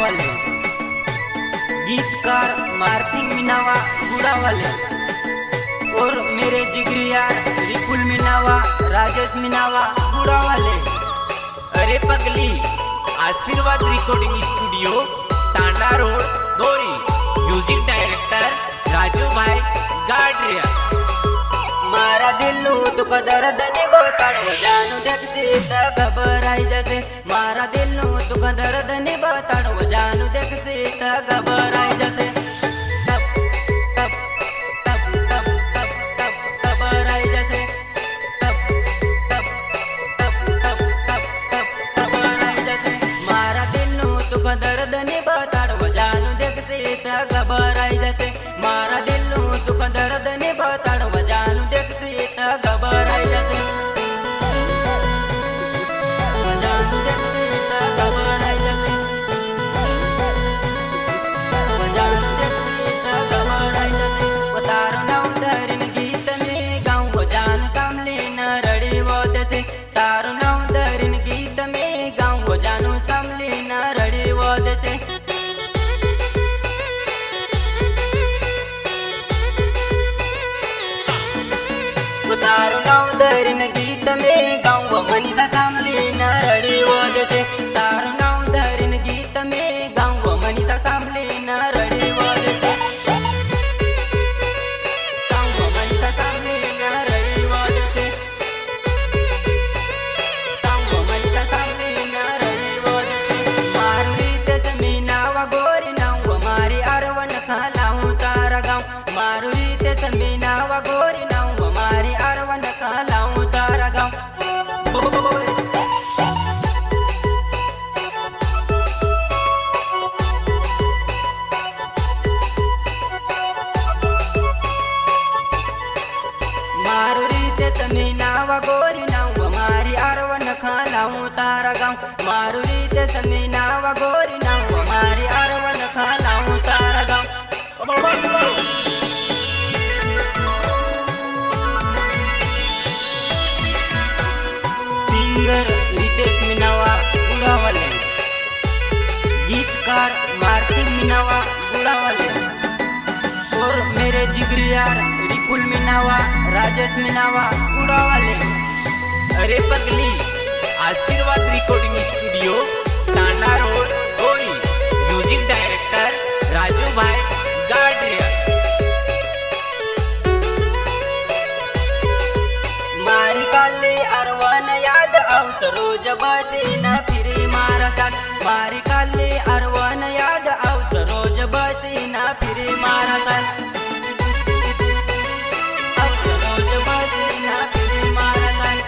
वाले गीतकार मार्टिन मिनावा गुड़ावाले और मेरे जिगरी यार रिपुल मिनावा राजेश मिनावा गुड़ावाले। अरे पगली, आशीर्वाद रिकॉर्डिंग स्टूडियो तांडा रोड दोरी। म्यूजिक डायरेक्टर राजू भाई गाडरिया। मारा दिल तुक दर्द ने बताड़ो जानू देखते घबराई जैसे। मारा दिल तुक दर्द ने बताड़ो जानू देखते घबराई जैसे। घबराई जैसे। घबराई जैसे। मारा दिल तुक दर्द ने बताड़ो जानू देखते घबराई जैसे। मारा दिल तुक दर्द ने बताड़ो जानू देखते घबराई जैसे। जानू देखते घबराई जैसे। जानू देखते घबराई जैसे। तारो नाव धरिन गीत में गाऊं जानू सामले न रड़ी वो जैसे। तारो नाव धरिन गीत में गाऊं जानू सामले न रड़ी वो जैसे। तारो नाव धरिन गीत में गाऊं मनीषा सामले न रड़ी वो जैसे। तारो नाव धरिन गीत में गाऊं मनीषा सामले न रड़ी वो जैसे। गाऊं मनीषा सामले न रड़ी वो जैसे। गाऊं मनीषा सामले न रड़ी वो जैसे। मारी तेस मीनावा गोरी नाव मारी अरवन खालाऊं तारा गाऊं। मारी तेस मीनावा गोरी नाव मारी अरवन खालाऊं तारा गाऊं। मारुरी ते समीनावा गोरी नाव मारी अरवन खालाऊं तारा गाऊं। मारुरी ते समीनावा गोरी नाव मारी अरवन खालाऊं तारा गाऊं। सिंगर रितेश मिनावा गुड़ावाले। गीतकार मार्टिन मिनावा गुड़ावाले और मेरे जिगरी यार रिपुल मिनावा राजेश मिनावा गुड़ावाले। अरे पगली, आशीर्वाद रिकॉर्डिंग स्टूडियो तांडा रोड दोरी। म्यूजिक डायरेक्टर राजू भाई गाडरिया। मारी काले अरवन याद अवस रोज बसे न फिरे मारा साथ। मारी काले अरवन याद अवस रोज बसे न फिरे मारा साथ। अवस रोज बसे न फिरे मारा साथ।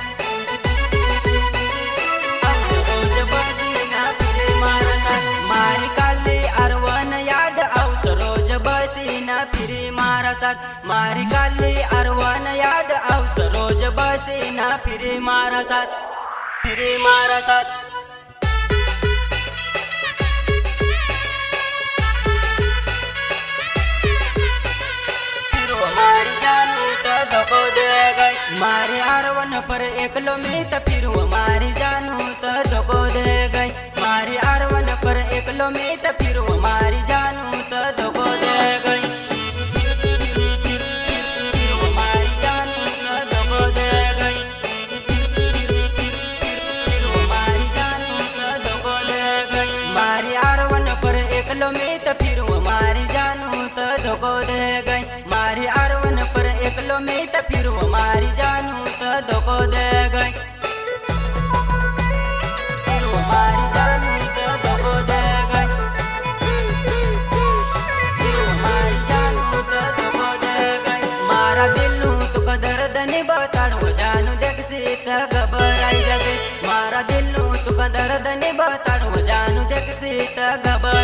अवस रोज बसे न फिरे मारा साथ। मारी काले अरवन याद अवस रोज बसे न फिरे मारा साथ। मारी काले अरवन याद अवस रोज बसे न फिरे मारा साथ। फिरे मारा साथ। मारी जानू तो धोखो दे गई। मारे अरवन पर एकलो में तो फिर मारी जानू तो धोखो दे गई। मारी अरवन पर एकलो में तो फिर मारी जानू तो धोखो दे गई। मारी जानू तो धोखो दे गई। मारी जानू तो धोखो दे गई। मारी अरवन पर एकलो में तो फिर मारी जानू तो धोखो दे गई। मारी अरवन पर एकलो में तो फिर मारी जानू तो धोखो दे गई। फिर मारी जानू तो धोखो दे गई। फिर मारी जानू तो धोखो दे गई। मारा दिल तुक दर्द ने बताड़ो जानू देखते घबराई जैसे। मारा दिल तुक दर्द ने बताड़ो जानू देखते घबराई